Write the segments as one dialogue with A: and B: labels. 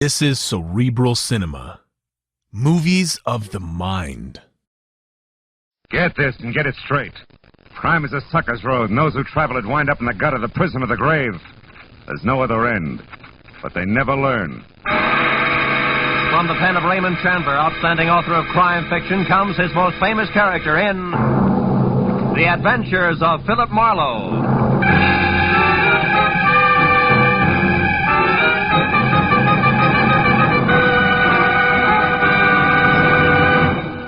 A: This is cerebral cinema. Movies of the mind.
B: Get this and get it straight. Crime is a sucker's road, and those who travel it wind up in the gut of the prison of the grave. There's no other end, but they never learn.
C: From the pen of Raymond Chandler, outstanding author of crime fiction, comes his most famous character in The Adventures of Philip Marlowe.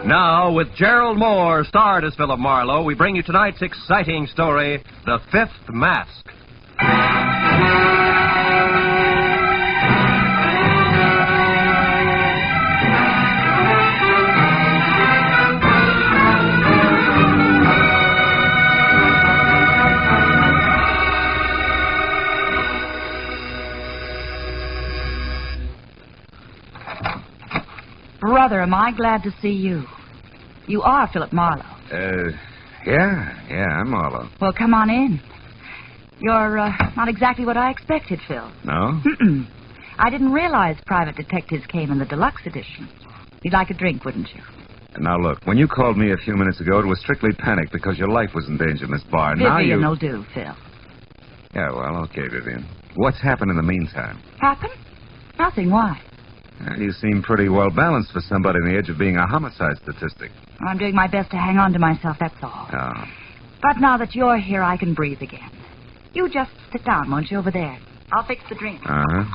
C: Now, with Gerald Moore, starred as Philip Marlowe, we bring you tonight's exciting story, The Fifth Mask.
D: Brother, am I glad to see you. You are Philip Marlowe.
B: Yeah, I'm Marlowe.
D: Well, come on in. You're not exactly what I expected, Phil.
B: No?
D: I didn't realize private detectives came in the deluxe edition. You'd like a drink, wouldn't you?
B: Now, look, when you called me a few minutes ago, it was strictly panic because your life was in danger, Miss Barr.
D: Vivian will do, Phil.
B: Yeah, well, okay, Vivian. What's happened in the meantime?
D: Happen? Nothing. Why?
B: You seem pretty well balanced for somebody on the edge of being a homicide statistic.
D: I'm doing my best to hang on to myself, that's all.
B: Oh.
D: But now that you're here, I can breathe again. You just sit down, won't you, over there? I'll fix the drink.
B: Uh-huh.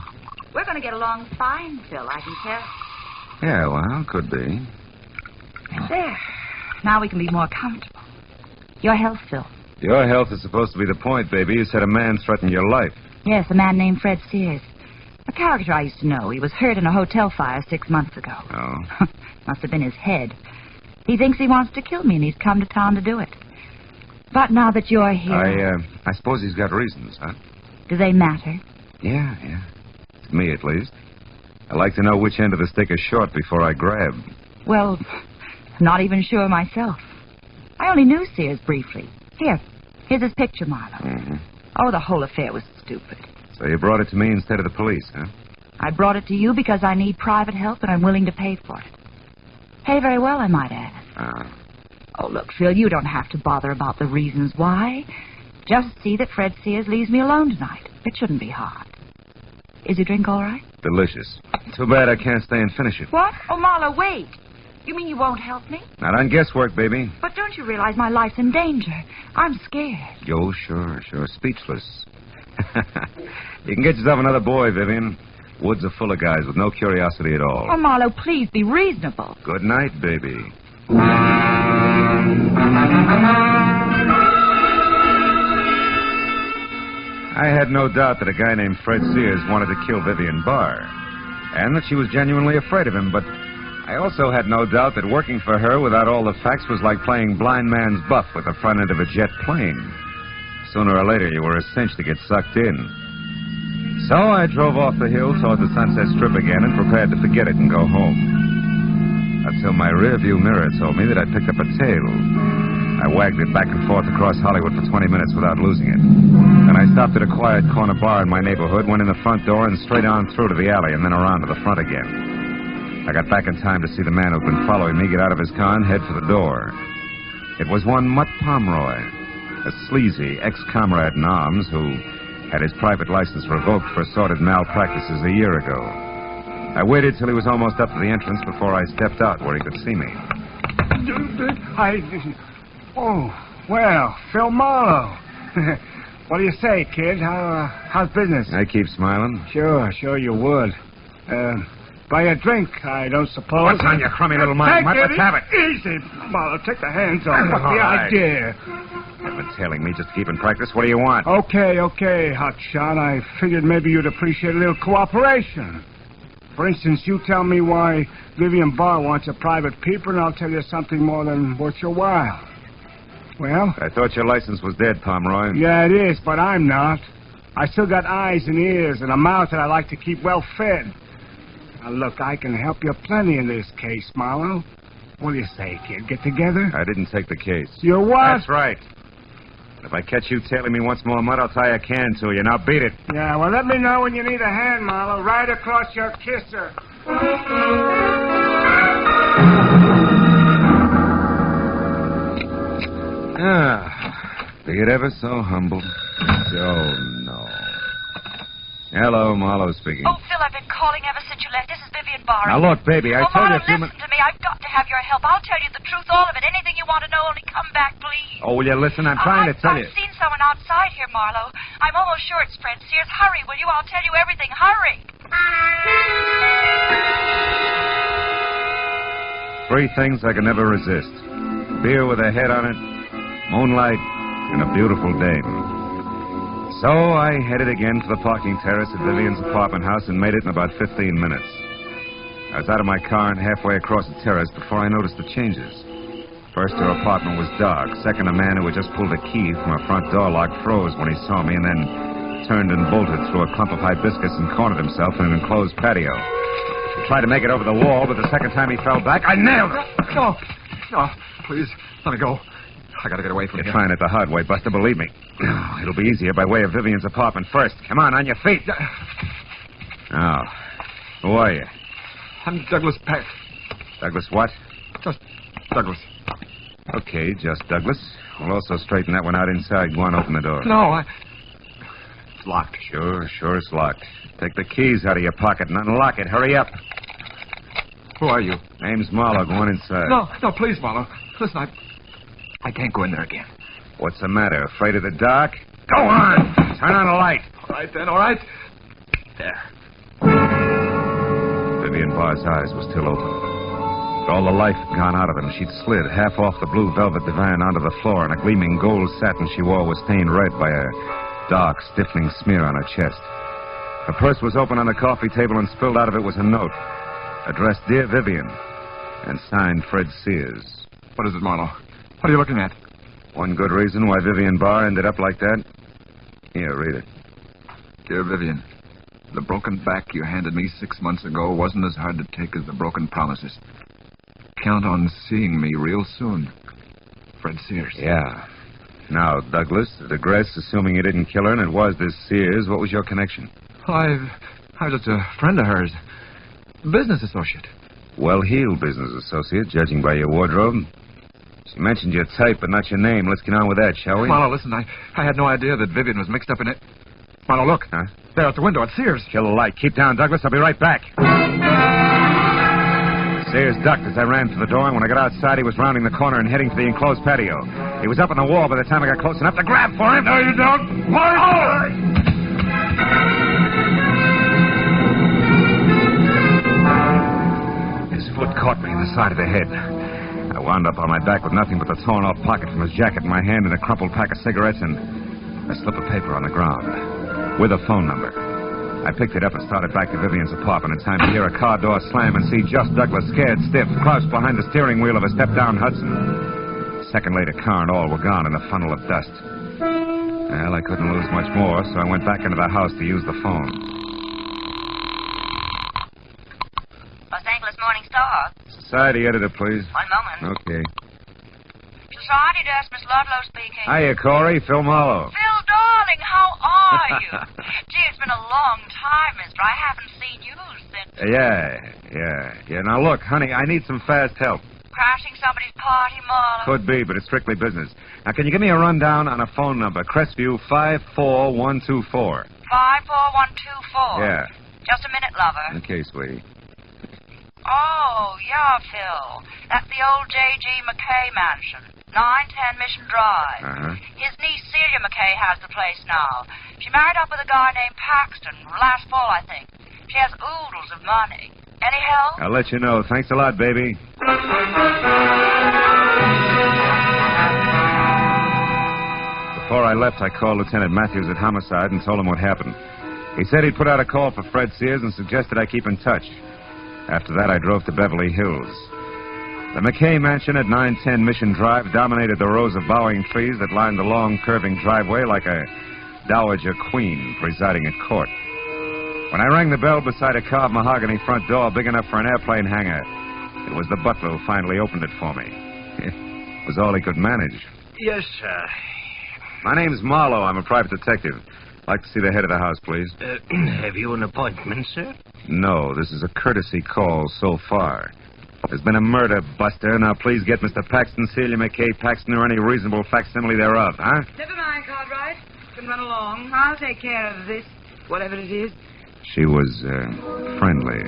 D: We're going to get along fine, Phil, I can tell.
B: Yeah, well, could be.
D: There. Now we can be more comfortable. Your health, Phil.
B: Your health is supposed to be the point, baby. You said a man threatened your life.
D: Yes, a man named Fred Sears. A character I used to know. He was hurt in a hotel fire 6 months ago.
B: Oh?
D: Must have been his head. He thinks he wants to kill me, and he's come to town to do it. But now that you're here...
B: I suppose he's got reasons, huh?
D: Do they matter?
B: Yeah. To me, at least. I like to know which end of the stick is short before I grab.
D: Well, I'm not even sure myself. I only knew Sears briefly. Here's his picture, Marlowe.
B: Mm-hmm.
D: Oh, the whole affair was stupid.
B: So you brought it to me instead of the police, huh?
D: I brought it to you because I need private help, and I'm willing to pay for it. Pay very well, I might add. Oh, look, Phil, you don't have to bother about the reasons why. Just see that Fred Sears leaves me alone tonight. It shouldn't be hard. Is your drink all right?
B: Delicious. Too bad I can't stay and finish it.
D: What? Oh, Marlowe, wait. You mean you won't help me?
B: Not on guesswork, baby.
D: But don't you realize my life's in danger? I'm scared.
B: Oh, sure. Speechless. You can get yourself another boy, Vivian. Woods are full of guys with no curiosity at all.
D: Oh, Marlowe, please be reasonable.
B: Good night, baby. I had no doubt that a guy named Fred Sears wanted to kill Vivian Barr, and that she was genuinely afraid of him, but I also had no doubt that working for her without all the facts was like playing blind man's buff with the front end of a jet plane. Sooner or later, you were a cinch to get sucked in. So I drove off the hill toward the Sunset Strip again and prepared to forget it and go home. Until my rearview mirror told me that I'd picked up a tail. I wagged it back and forth across Hollywood for 20 minutes without losing it. Then I stopped at a quiet corner bar in my neighborhood, went in the front door, and straight on through to the alley, and then around to the front again. I got back in time to see the man who'd been following me get out of his car and head for the door. It was one Mutt Pomeroy, a sleazy ex-comrade in arms who had his private license revoked for assorted malpractices a year ago. I waited till he was almost up to the entrance before I stepped out where he could see me.
E: Oh, well, Phil Marlowe. What do you say, kid? How's business?
B: I keep smiling.
E: Sure you would. Buy a drink, I don't suppose.
B: What's on you crummy little mind? Let's have it.
E: Easy, Marlowe. Take the hands off. What's the idea?
B: You've been tailing me just to keep in practice. What do you want?
E: Okay, hotshot. I figured maybe you'd appreciate a little cooperation. For instance, you tell me why Vivian Barr wants a private peeper, and I'll tell you something more than worth your while. Well?
B: I thought your license was dead, Pomeroy.
E: Yeah, it is, but I'm not. I still got eyes and ears and a mouth that I like to keep well fed. Now, look, I can help you plenty in this case, Marlowe. What do you say, kid? Get together?
B: I didn't take the case.
E: You're what?
B: That's right. If I catch you tailing me once more, Mud, I'll tie a can to you. Now beat it.
E: Yeah, well, let me know when you need a hand, Marlowe. Right across your kisser.
B: Be it ever so humble. Oh, no. Hello, Marlowe speaking.
D: Oh, Phil, I've been calling ever since you left. This is Vivian Barr.
B: Now, look, baby, I told you a few
D: minutes. Listen to me. I've got to have your help. I'll tell you the truth, all of it. Anything you want to know, only come back, please.
B: Oh, will you listen? I'm trying to tell you.
D: I've seen someone outside here, Marlowe. I'm almost sure it's Fred Sears. Hurry, will you? I'll tell you everything. Hurry.
B: 3 things I can never resist. Beer with a head on it, moonlight, and a beautiful dame. So I headed again for the parking terrace at Vivian's apartment house and made it in about 15 minutes. I was out of my car and halfway across the terrace before I noticed the changes. First, her apartment was dark. Second, a man who had just pulled a key from her front door lock froze when he saw me and then turned and bolted through a clump of hibiscus and cornered himself in an enclosed patio. He tried to make it over the wall, but the second time he fell back, I nailed it.
F: No, please, let me go. I gotta get away from here.
B: You're trying it the hard way, Buster, believe me. It'll be easier by way of Vivian's apartment first. Come on your feet. Now, who are you?
F: I'm Douglas Peck.
B: Douglas what?
F: Just Douglas.
B: Okay, just Douglas. We'll also straighten that one out inside. Go on, open the door.
F: No, it's locked.
B: Sure, it's locked. Take the keys out of your pocket and unlock it. Hurry up.
F: Who are you?
B: Name's Marlowe. Go on inside.
F: No, please, Marlowe. Listen, I can't go in there again.
B: What's the matter? Afraid of the dark? Go on! Turn on a light.
F: All right, then, all right. There.
B: Vivian Barr's eyes were still open. But all the life had gone out of them. She'd slid half off the blue velvet divan onto the floor, and a gleaming gold satin she wore was stained red by a dark, stiffening smear on her chest. Her purse was open on the coffee table, and spilled out of it was a note addressed Dear Vivian and signed Fred Sears.
F: What is it, Marlowe? What are you looking at?
B: One good reason why Vivian Barr ended up like that. Here, read it.
F: Dear Vivian, the broken back you handed me 6 months ago wasn't as hard to take as the broken promises. Count on seeing me real soon. Fred Sears.
B: Yeah. Now, Douglas, the digress, assuming you didn't kill her and it was this Sears, what was your connection?
F: I was just a friend of hers. Business associate.
B: Well-heeled business associate, judging by your wardrobe. She mentioned your type, but not your name. Let's get on with that, shall we?
F: Marlowe, listen, I had no idea that Vivian was mixed up in it. Marlowe, look.
B: Huh?
F: There at the window, it's Sears.
B: Kill the light. Keep down, Douglas. I'll be right back. Sears ducked as I ran for the door, and when I got outside, he was rounding the corner and heading for the enclosed patio. He was up on the wall by the time I got close enough to grab for him.
E: No, you don't. Marlowe!
B: His foot caught me in the side of the head. I wound up on my back with nothing but the torn-off pocket from his jacket in my hand and a crumpled pack of cigarettes and a slip of paper on the ground with a phone number. I picked it up and started back to Vivian's apartment in time to hear a car door slam and see just Douglas, scared stiff, crouched behind the steering wheel of a step-down Hudson. A second later, car and all were gone in a funnel of dust. Well, I couldn't lose much more, so I went back into the house to use the phone.
D: Los Angeles Morning Star.
B: Society editor, please.
D: One moment.
B: Okay.
D: Society desk, Miss Ludlow speaking.
B: Hiya, Corey. Phil Marlowe.
D: Phil, darling, how are you? Gee, it's been a long time, mister. I haven't seen you since...
B: Yeah. Now, look, honey, I need some fast help.
D: Crashing somebody's party, Marlowe.
B: Could be, but it's strictly business. Now, can you give me a rundown on a phone number? Crestview 54124.
D: 54124?
B: Yeah.
D: Just a minute, lover.
B: Okay, sweetie.
D: Oh, yeah, Phil. That's the old J.G. McKay mansion. 910 Mission Drive.
B: Uh-huh.
D: His niece, Celia McKay, has the place now. She married up with a guy named Paxton last fall, I think. She has oodles of money. Any help?
B: I'll let you know. Thanks a lot, baby. Before I left, I called Lieutenant Matthews at Homicide and told him what happened. He said he'd put out a call for Fred Sears and suggested I keep in touch. After that, I drove to Beverly Hills. The McKay mansion at 910 Mission Drive dominated the rows of bowing trees that lined the long, curving driveway like a dowager queen presiding at court. When I rang the bell beside a carved mahogany front door big enough for an airplane hangar, it was the butler who finally opened it for me. It was all he could manage.
G: Yes, sir.
B: My name's Marlowe. I'm a private detective. I'd like to see the head of the house, please.
G: Have you an appointment, sir?
B: No, this is a courtesy call so far. There's been a murder, Buster. Now, please get Mr. Paxton, Celia McKay Paxton, or any reasonable facsimile thereof, huh?
D: Never mind, Cartwright. You can run along. I'll take care of this, whatever it is.
B: She was, friendly.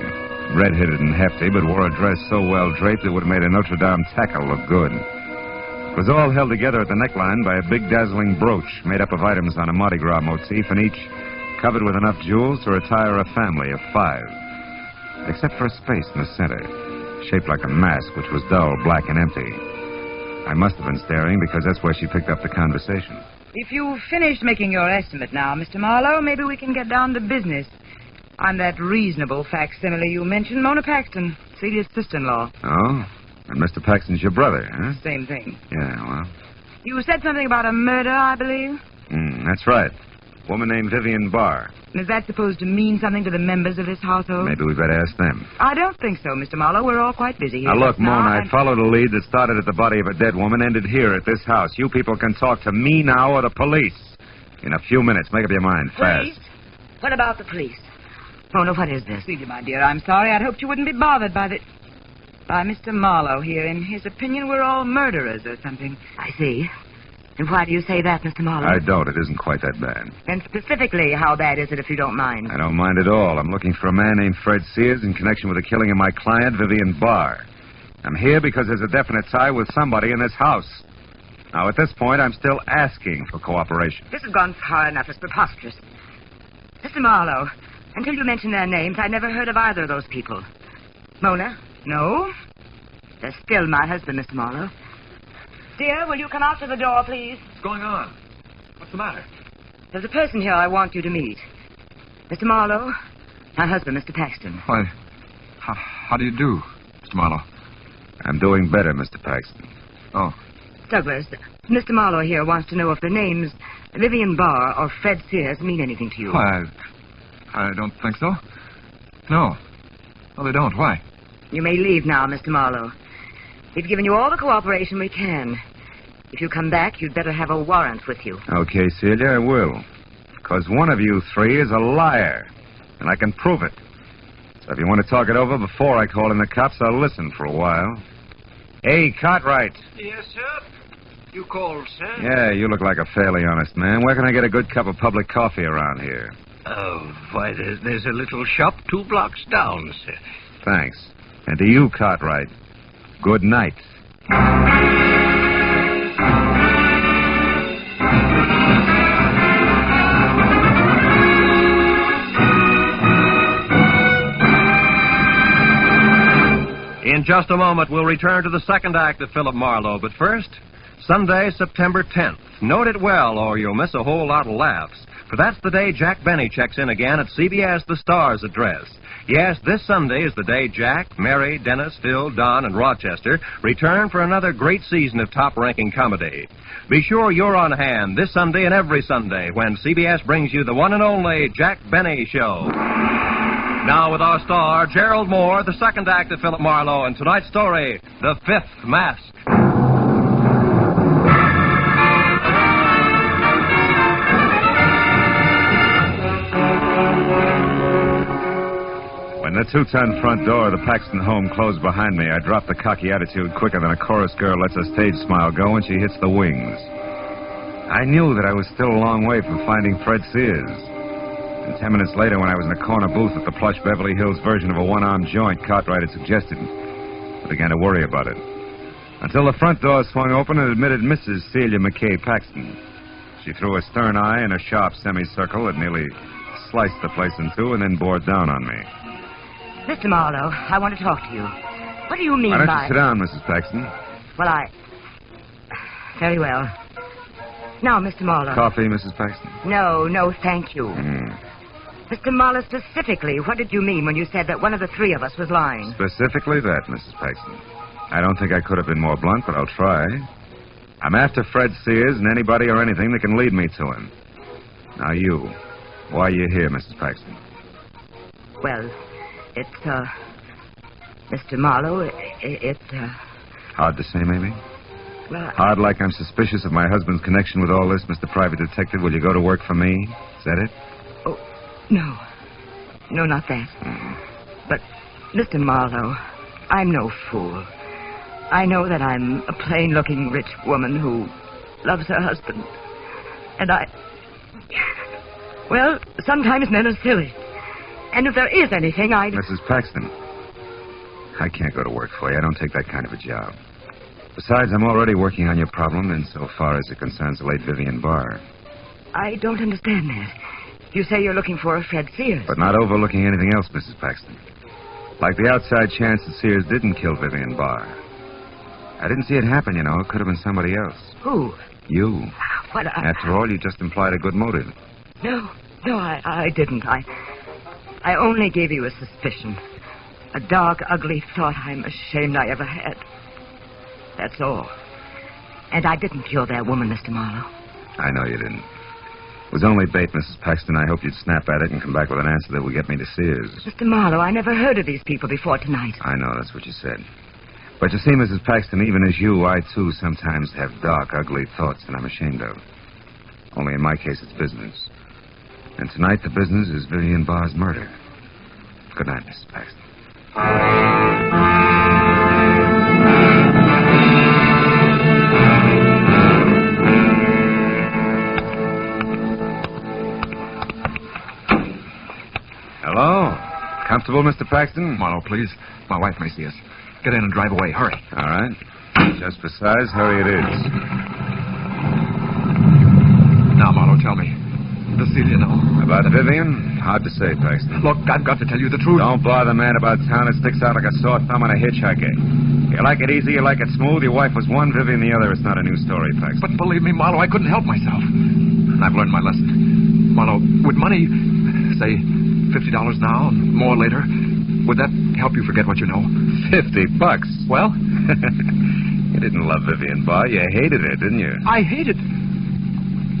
B: Red-headed and hefty, but wore a dress so well draped it would have made a Notre Dame tackle look good. It was all held together at the neckline by a big dazzling brooch made up of items on a Mardi Gras motif, and each covered with enough jewels to retire a family of 5. Except for a space in the center, shaped like a mask, which was dull, black, and empty. I must have been staring because that's where she picked up the conversation.
D: If you've finished making your estimate now, Mr. Marlowe, maybe we can get down to business. I'm that reasonable facsimile you mentioned, Mona Paxton, Celia's sister-in-law.
B: Oh? And Mr. Paxton's your brother, huh?
D: Same thing.
B: Yeah, well...
D: You said something about a murder, I believe?
B: That's right. Woman named Vivian Barr.
D: And is that supposed to mean something to the members of this household?
B: Maybe we better ask them.
D: I don't think so, Mr. Marlowe. We're all quite busy here.
B: Now, look,
D: just now,
B: Mona, I
D: and-
B: followed a lead that started at the body of a dead woman, ended here at this house. You people can talk to me now or the police. In a few minutes. Make up your mind,
D: Police?
B: fast.
D: What about the police? Mona, what is this? Celia, my dear, I'm sorry. I'd hoped you wouldn't be bothered by Mr. Marlowe here. In his opinion, we're all murderers or something. I see. And why do you say that, Mr. Marlowe?
B: I don't. It isn't quite that bad.
D: And specifically, how bad is it, if you don't mind?
B: I don't mind at all. I'm looking for a man named Fred Sears in connection with the killing of my client, Vivian Barr. I'm here because there's a definite tie with somebody in this house. Now, at this point, I'm still asking for cooperation.
D: This has gone far enough. It's preposterous. Mr. Marlowe, until you mentioned their names, I never heard of either of those people. Mona? No. They're still my husband, Mr. Marlowe. Dear, will you come out to the door, please?
C: What's going on? What's the matter?
D: There's a person here I want you to meet. Mr. Marlowe, my husband, Mr. Paxton.
F: Why, how do you do, Mr. Marlowe?
B: I'm doing better, Mr. Paxton.
F: Oh,
D: Douglas, Mr. Marlowe here wants to know if the names Vivian Barr or Fred Sears mean anything to you.
F: why, I don't think so. No, they don't. Why?
D: You may leave now, Mr. Marlowe. We've given you all the cooperation we can. If you come back, you'd better have a warrant with you.
B: Okay, Celia, I will. Because one of you 3 is a liar. And I can prove it. So if you want to talk it over before I call in the cops, I'll listen for a while. Hey, Cartwright.
G: Yes, sir. You called, sir?
B: Yeah, you look like a fairly honest man. Where can I get a good cup of public coffee around here?
G: Oh, why, there's a little shop 2 blocks down, sir.
B: Thanks. And to you, Cartwright, good night.
C: In just a moment, we'll return to the second act of Philip Marlowe. But first, Sunday, September 10th. Note it well, or you'll miss a whole lot of laughs. For that's the day Jack Benny checks in again at CBS The Star's address. Yes, this Sunday is the day Jack, Mary, Dennis, Phil, Don, and Rochester return for another great season of top-ranking comedy. Be sure you're on hand this Sunday and every Sunday when CBS brings you the one and only Jack Benny Show. Now with our star, Gerald Moore, the second act of Philip Marlowe, and tonight's story, The Fifth Mask.
B: When the 2-ton front door of the Paxton home closed behind me, I dropped the cocky attitude quicker than a chorus girl lets a stage smile go when she hits the wings. I knew that I was still a long way from finding Fred Sears. And 10 minutes later, when I was in a corner booth at the plush Beverly Hills version of a one-armed joint Cartwright had suggested, I began to worry about it. Until the front door swung open and admitted Mrs. Celia McKay Paxton. She threw a stern eye and a sharp semicircle that nearly sliced the place in two and then bore down on me.
D: Mr. Marlowe, I want to talk to you. What do you mean
B: Why don't
D: by...
B: you sit down, Mrs. Paxton?
D: Well, Very well. Now, Mr. Marlowe.
B: Coffee, Mrs. Paxton?
D: No, thank you. Mr. Marlowe, specifically, what did you mean when you said that one of the 3 of us was lying?
B: Specifically that, Mrs. Paxton. I don't think I could have been more blunt, but I'll try. I'm after Fred Sears and anybody or anything that can lead me to him. Now, you. Why are you here, Mrs. Paxton?
D: Well, it's, Mr. Marlowe, it's,
B: Hard to say, maybe?
D: Well,
B: Hard like I'm suspicious of my husband's connection with all this, Mr. Private Detective. Will you go to work for me? Is that it?
D: oh, no. No, not that. But, Mr. Marlowe, I'm no fool. I know that I'm a plain-looking rich woman who loves her husband. And well, sometimes men are silly. And if there is anything,
B: Mrs. Paxton, I can't go to work for you. I don't take that kind of a job. Besides, I'm already working on your problem insofar as it concerns the late Vivian Barr.
D: I don't understand that. You say you're looking for a Fred Sears.
B: But not overlooking anything else, Mrs. Paxton. Like the outside chance that Sears didn't kill Vivian Barr. I didn't see it happen, you know. It could have been somebody else.
D: Who?
B: You.
D: But
B: After all, you just implied a good motive.
D: No, I didn't. I only gave you a suspicion. A dark, ugly thought I'm ashamed I ever had. That's all. And I didn't kill that woman, Mr. Marlowe.
B: I know you didn't. It was only bait, Mrs. Paxton. I hope you'd snap at it and come back with an answer that would get me to Sears.
D: Mr. Marlowe, I never heard of these people before tonight.
B: I know, that's what you said. But you see, Mrs. Paxton, even as you, I, too, sometimes have dark, ugly thoughts that I'm ashamed of. Only in my case, it's business. And tonight, the business is Vivian Barr's murder. Good night, Mrs. Paxton. Hello? Comfortable, Mr. Paxton?
F: Marlowe, please. My wife may see us. Get in and drive away. Hurry.
B: All right. Just for size, hurry it is.
F: Now, Marlowe, tell me. Does Celia know?
B: About Vivian? Hard to say, Paxton.
F: Look, I've got to tell you the truth.
B: Don't bother, man, about town. It sticks out like a sore thumb on a hitchhiker. You like it easy, you like it smooth. Your wife was one, Vivian the other. It's not a new story, Paxton.
F: But believe me, Marlowe, I couldn't help myself. I've learned my lesson. Marlowe, would money, say, $50 now, and more later, would that help you forget what you know?
B: $50?
F: Well?
B: You didn't love Vivian Barr. You hated her, didn't you?
F: I hated.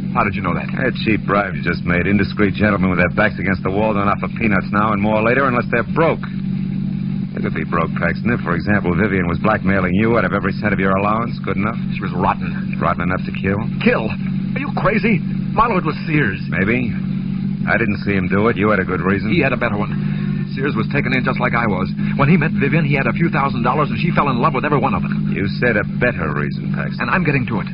F: How did you know that?
B: That cheap bribe you just made. Indiscreet gentlemen with their backs against the wall don't offer peanuts now and more later unless they're broke. You could be broke, Paxton. If, for example, Vivian was blackmailing you out of every cent of your allowance, good enough?
F: She was rotten.
B: Rotten enough to kill?
F: Kill? Are you crazy? Marlowe, it was Sears.
B: Maybe. I didn't see him do it. You had a good reason.
F: He had a better one. Sears was taken in just like I was. When he met Vivian, he had a few $1,000s, and she fell in love with every one of them.
B: You said a better reason, Paxton.
F: And I'm getting to it.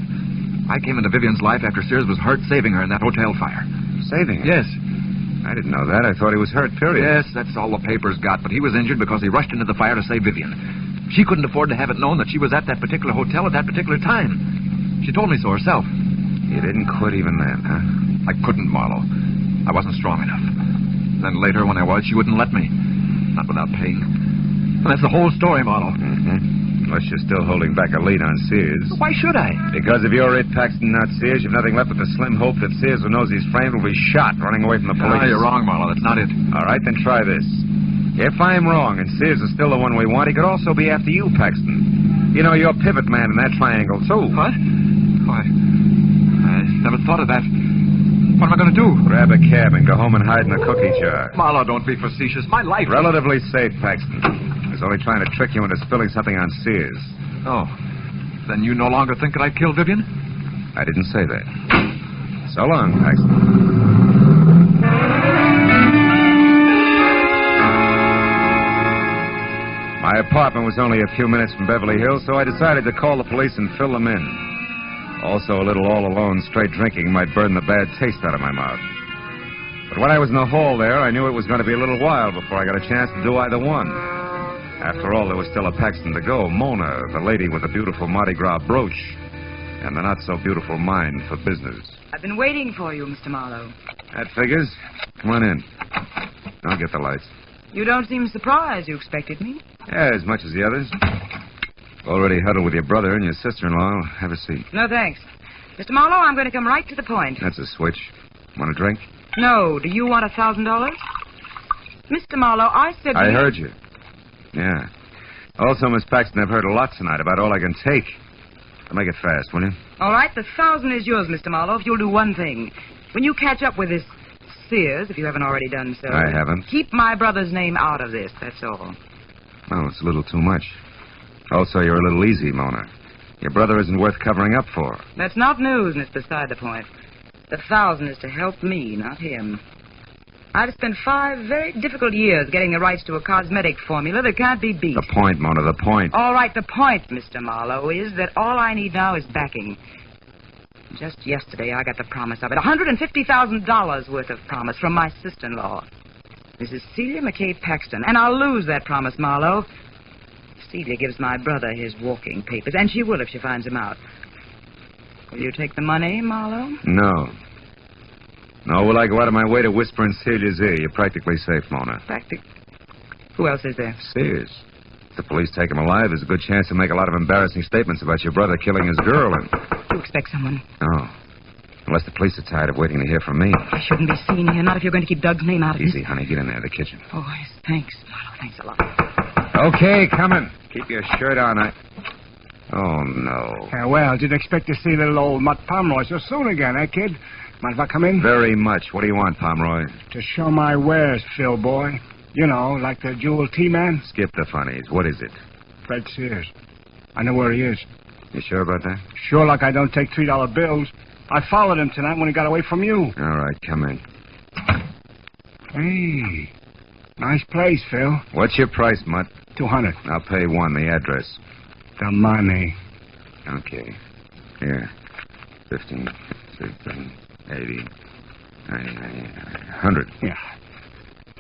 F: I came into Vivian's life after Sears was hurt saving her in that hotel fire.
B: Saving her?
F: Yes.
B: I didn't know that. I thought he was hurt, period.
F: Yes, that's all the papers got, but he was injured because he rushed into the fire to save Vivian. She couldn't afford to have it known that she was at that particular hotel at that particular time. She told me so herself.
B: You didn't quit even then, huh?
F: I couldn't, Marlowe. I wasn't strong enough. Then later, when I was, she wouldn't let me. Not without paying. And that's the whole story, Marlowe.
B: Mm-hmm. Unless you're still holding back a lead on Sears.
F: Why should I?
B: Because if you're it, Paxton, not Sears, you've nothing left but the slim hope that Sears, who knows he's framed, will be shot running away from the police.
F: No, you're wrong, Marlowe. That's not it.
B: All right, then try this. If I'm wrong and Sears is still the one we want, he could also be after you, Paxton. You know, you're pivot man in that triangle, too.
F: What? Why, I never thought of that. What am I going to do?
B: Grab a cab and go home and hide in a cookie jar.
F: Marlowe, don't be facetious. My life...
B: Relatively safe, Paxton. I was only trying to trick you into spilling something on Sears.
F: Oh. Then you no longer think that I killed Vivian?
B: I didn't say that. So long, Paxton. My apartment was only a few minutes from Beverly Hills, so I decided to call the police and fill them in. Also, a little all-alone straight drinking might burn the bad taste out of my mouth. But when I was in the hall there, I knew it was going to be a little while before I got a chance to do either one. After all, there was still a Paxton to go. Mona, the lady with the beautiful Mardi Gras brooch, and the not-so-beautiful mind for business.
D: I've been waiting for you, Mr. Marlowe.
B: That figures. Come on in. I'll get the lights.
D: You don't seem surprised. You expected me?
B: Yeah, as much as the others. Already huddled with your brother and your sister-in-law. Have a seat.
D: No, thanks. Mr. Marlowe, I'm going to come right to the point.
B: That's a switch. Want a drink?
D: No. Do you want $1,000? Mr. Marlowe, I said...
B: I heard you. Yeah. Also, Miss Paxton, I've heard a lot tonight about all I can take. I'll make it fast, will you?
D: All right, the 1,000 is yours, Mr. Marlowe, if you'll do one thing. When you catch up with this Sears, if you haven't already done so...
B: I haven't.
D: Keep my brother's name out of this, that's all.
B: Oh, it's a little too much. Also, you're a little easy, Mona. Your brother isn't worth covering up for.
D: That's not news, and it's beside the point. The 1,000 is to help me, not him. I've spent 5 very difficult years getting the rights to a cosmetic formula that can't be beat.
B: The point, Mona, the point.
D: All right, the point, Mr. Marlowe, is that all I need now is backing. Just yesterday, I got the promise of it. $150,000 worth of promise from my sister-in-law, Mrs. Celia McCabe Paxton. And I'll lose that promise, Marlowe. Celia gives my brother his walking papers, and she will if she finds him out. Will you take the money, Marlowe?
B: No. No, will I go out of my way to whisper in Celia's ear? You're practically safe, Mona.
D: Who else is there?
B: Sears. If the police take him alive, there's a good chance he'll make a lot of embarrassing statements about your brother killing his girl and...
D: You expect someone?
B: No. Unless the police are tired of waiting to hear from me.
D: I shouldn't be seen here, not if you're going to keep Doug's name out of it.
B: Easy, honey. Get in there, the kitchen.
D: Oh, yes, thanks, Marlowe. Thanks a lot.
B: Okay, coming. Keep your shirt on. Oh, no.
E: Well, didn't expect to see little old Mutt Pomeroy so soon again, eh, kid? Mind if I come in?
B: Very much. What do you want, Pomeroy?
E: To show my wares, Phil, boy. You know, like the jewel tea man.
B: Skip the funnies. What is it?
E: Fred Sears. I know where he is.
B: You sure about that?
E: Sure, like I don't take $3 bills. I followed him tonight when he got away from you.
B: All right, come in.
E: Hey, nice place, Phil.
B: What's your price, Mutt?
E: $200.
B: I'll pay $1. The address.
E: The money.
B: Okay. Here. 15, 16, 80, 90, 100.
E: Yeah.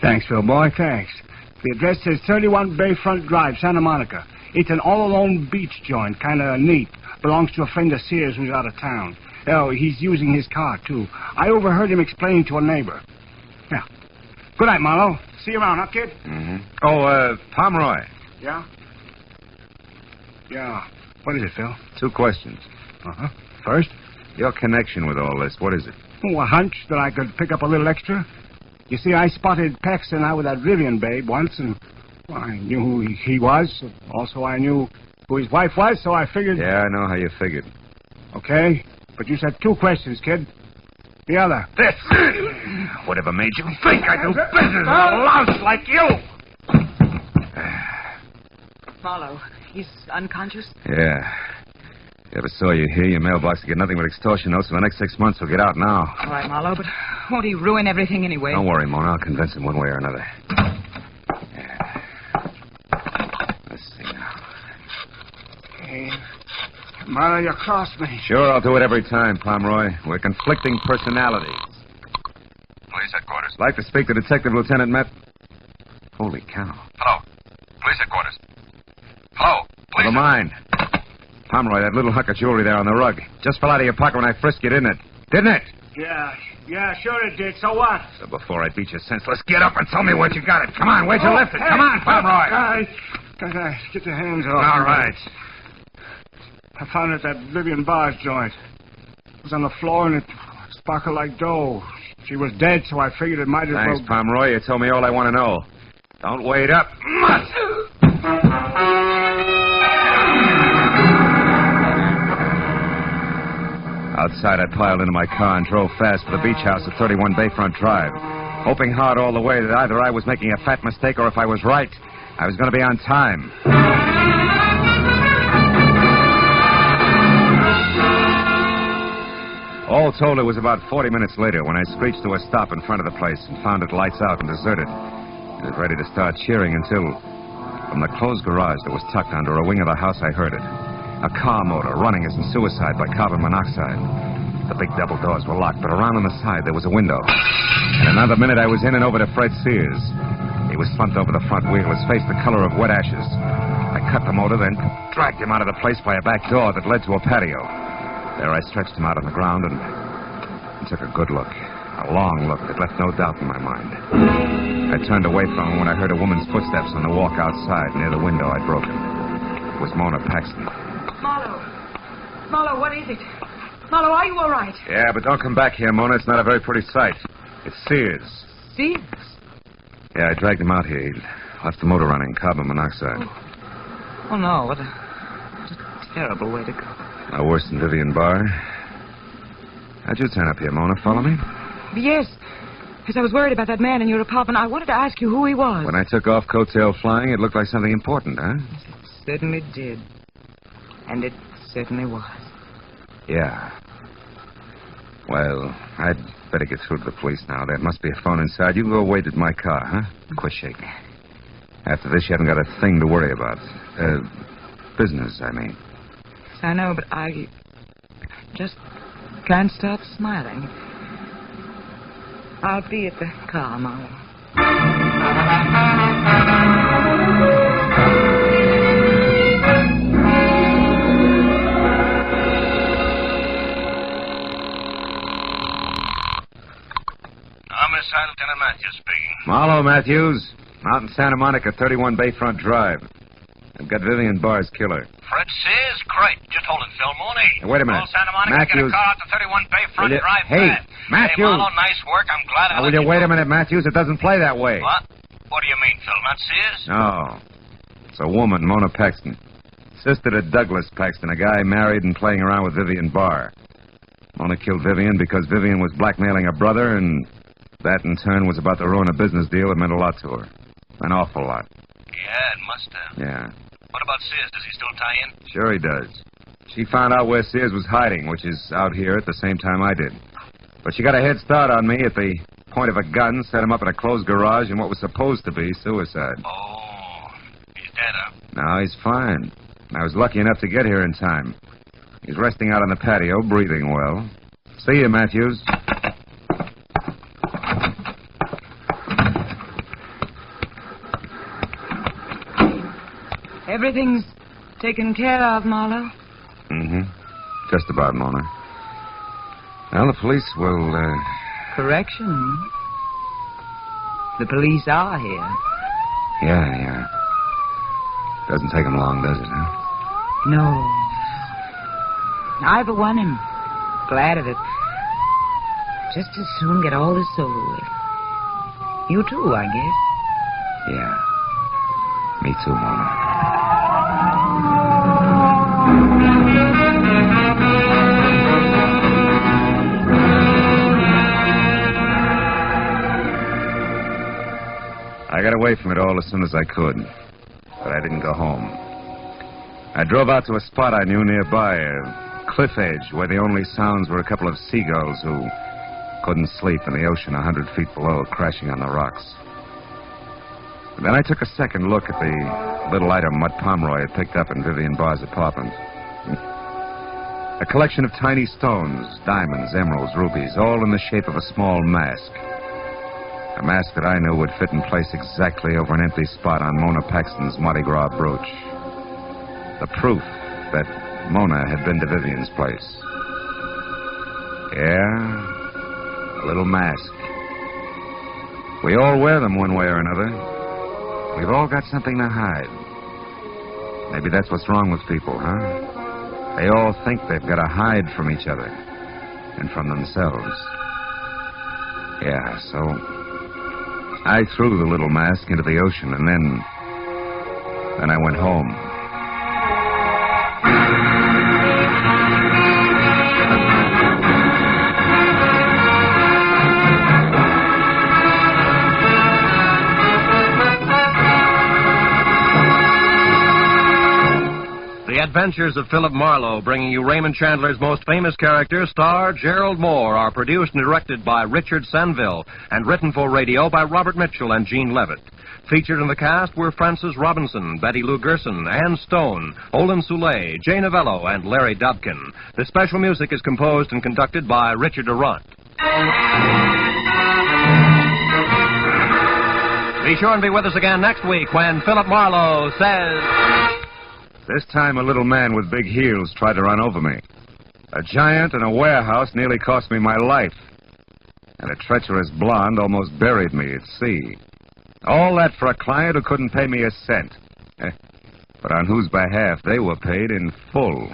E: Thanks, Phil, boy, thanks. The address says 31 Bayfront Drive, Santa Monica. It's an all-alone beach joint, kind of neat. Belongs to a friend of Sears who's out of town. Oh, he's using his car, too. I overheard him explaining to a neighbor. Yeah. Good night, Marlowe. See you around, huh, kid?
B: Mm-hmm. Oh, Pomeroy.
E: Yeah? Yeah. What is it, Phil?
B: 2 questions.
E: Uh-huh. First?
B: Your connection with all this, what is it?
E: Oh, a hunch that I could pick up a little extra. You see, I spotted Paxton out with that Vivian babe once, and well, I knew who he was. Also, I knew who his wife was, so I figured...
B: Yeah, I know how you figured.
E: Okay, but you said 2 questions, kid. The other.
B: This! Whatever made you think I do business with a louse like you?
D: Marlowe, he's unconscious?
B: Yeah. If ever saw you here, your mailbox will get nothing but extortion notes for the next 6 months. We'll get out now.
D: All right, Marlowe, but won't he ruin everything anyway?
B: Don't worry, Mona. I'll convince him one way or another. Yeah. Let's see now.
E: Hey, Marlowe, you crossed me.
B: Sure, I'll do it every time, Pomeroy. We're conflicting personalities.
F: Police headquarters.
B: Like to speak to Detective Lieutenant Met. Holy cow.
F: Hello. Police headquarters. Hello.
B: Never mind. Pomeroy, that little hunk of jewelry there on the rug just fell out of your pocket when I frisked you, didn't it? Didn't it?
E: Yeah, sure it did. So what?
B: So before I beat you senseless, get up and tell me what you got it. Come on, where'd you lift it? Come on, Pomeroy.
E: Guys, get your hands off.
B: All right.
E: I found it at that Vivian Barr's joint. It was on the floor and it sparkled like dough. She was dead, so I figured it might as well...
B: Thanks, Pomeroy. You told me all I want to know. Don't wait up. Outside, I piled into my car and drove fast for the beach house at 31 Bayfront Drive, hoping hard all the way that either I was making a fat mistake or if I was right, I was going to be on time. All told, it was about 40 minutes later when I screeched to a stop in front of the place and found it lights out and deserted. I was ready to start cheering until, from the closed garage that was tucked under a wing of the house, I heard it. A car motor running as in suicide by carbon monoxide. The big double doors were locked, but around on the side there was a window. In another minute, I was in and over to Fred Sears. He was slumped over the front wheel, his face the color of wet ashes. I cut the motor, then dragged him out of the place by a back door that led to a patio. There I stretched him out on the ground and took a good look. A long look that left no doubt in my mind. I turned away from him when I heard a woman's footsteps on the walk outside near the window I'd broken. It was Mona Paxton.
D: Marlowe, what is it? Marlowe, are you all right?
B: Yeah, but don't come back here, Mona. It's not a very pretty sight. It's Sears.
D: Sears?
B: Yeah, I dragged him out here. He left the motor running, carbon monoxide.
D: Oh no, what a terrible way to go.
B: No worse than Vivian Barr. How'd you turn up here, Mona? Follow me?
D: Yes. Because I was worried about that man in your apartment. I wanted to ask you who he was.
B: When I took off coattail flying, it looked like something important, huh?
D: Yes, it certainly did. And it certainly was.
B: Yeah. Well, I'd better get through to the police now. There must be a phone inside. You can go wait at my car, huh? Quit shaking. After this, you haven't got a thing to worry about. Business, I mean.
D: Yes, I know, but I just can't stop smiling. I'll be at the car, Marlowe.
G: Homicide, Lieutenant Matthews speaking.
B: Marlowe, Matthews. Out in Santa Monica, 31 Bayfront Drive. I've got Vivian Barr's killer.
G: Fred Sears? Great. Just hold it, Phil Mooney.
B: Hey, wait a minute.
G: Call Santa Monica,
B: Matthews.
G: get a car out to 31 Bayfront
B: Will you-
G: Drive.
B: Hey,
G: fast.
B: Matthews.
G: Hey, Marlowe, nice work. I'm glad I
B: Now, will
G: let
B: you wait a minute, Matthews? It doesn't play that way.
G: What? What do you mean, Phil? Not Sears?
B: No. It's a woman, Mona Paxton. Sister to Douglas Paxton, a guy married and playing around with Vivian Barr. Mona killed Vivian because Vivian was blackmailing her brother, and that in turn was about to ruin a business deal that meant a lot to her. An awful lot.
G: Yeah, it must have.
B: Yeah.
G: What about Sears? Does he still tie in?
B: Sure he does. She found out where Sears was hiding, which is out here at the same time I did. But she got a head start on me at the point of a gun, set him up in a closed garage in what was supposed to be suicide.
G: Oh, he's dead, huh?
B: No, he's fine. I was lucky enough to get here in time. He's resting out on the patio, breathing well. See you, Matthews.
D: Everything's taken care of, Marlowe.
B: Mm-hmm. Just about, Mona. Well, the police will,
D: Correction. The police are here.
B: Yeah. Doesn't take them long, does it, huh?
D: No. Either one am glad of it. Just as soon get all this over with. You too, I guess.
B: Yeah. Me too, Mona. I got away from it all as soon as I could, but I didn't go home. I drove out to a spot I knew nearby, a cliff edge where the only sounds were a couple of seagulls who couldn't sleep in the ocean 100 feet below, crashing on the rocks. Then I took a second look at the little item Mutt Pomeroy had picked up in Vivian Barr's apartment. A collection of tiny stones, diamonds, emeralds, rubies, all in the shape of a small mask. A mask that I knew would fit in place exactly over an empty spot on Mona Paxton's Mardi Gras brooch. The proof that Mona had been to Vivian's place. Yeah, a little mask. We all wear them one way or another. We've all got something to hide. Maybe that's what's wrong with people, huh? They all think they've got to hide from each other and from themselves. Yeah, so I threw the little mask into the ocean, and then I went home.
C: The Adventures of Philip Marlowe, bringing you Raymond Chandler's most famous character, star Gerald Moore, are produced and directed by Richard Sanville and written for radio by Robert Mitchell and Gene Levitt. Featured in the cast were Frances Robinson, Betty Lou Gerson, Ann Stone, Olin Soule, Jay Novello, and Larry Dobkin. The special music is composed and conducted by Richard Durant. Be sure and be with us again next week when Philip Marlowe says...
B: This time a little man with big heels tried to run over me. A giant in a warehouse nearly cost me my life. And a treacherous blonde almost buried me at sea. All that for a client who couldn't pay me a cent. But on whose behalf they were paid in full.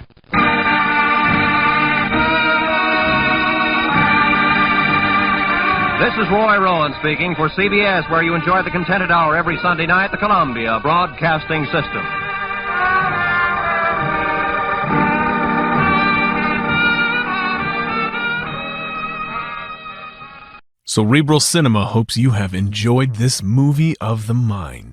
C: This is Roy Rowan speaking for CBS, where you enjoy the Contented Hour every Sunday night, the Columbia Broadcasting System.
A: Cerebral Cinema hopes you have enjoyed this movie of the mind.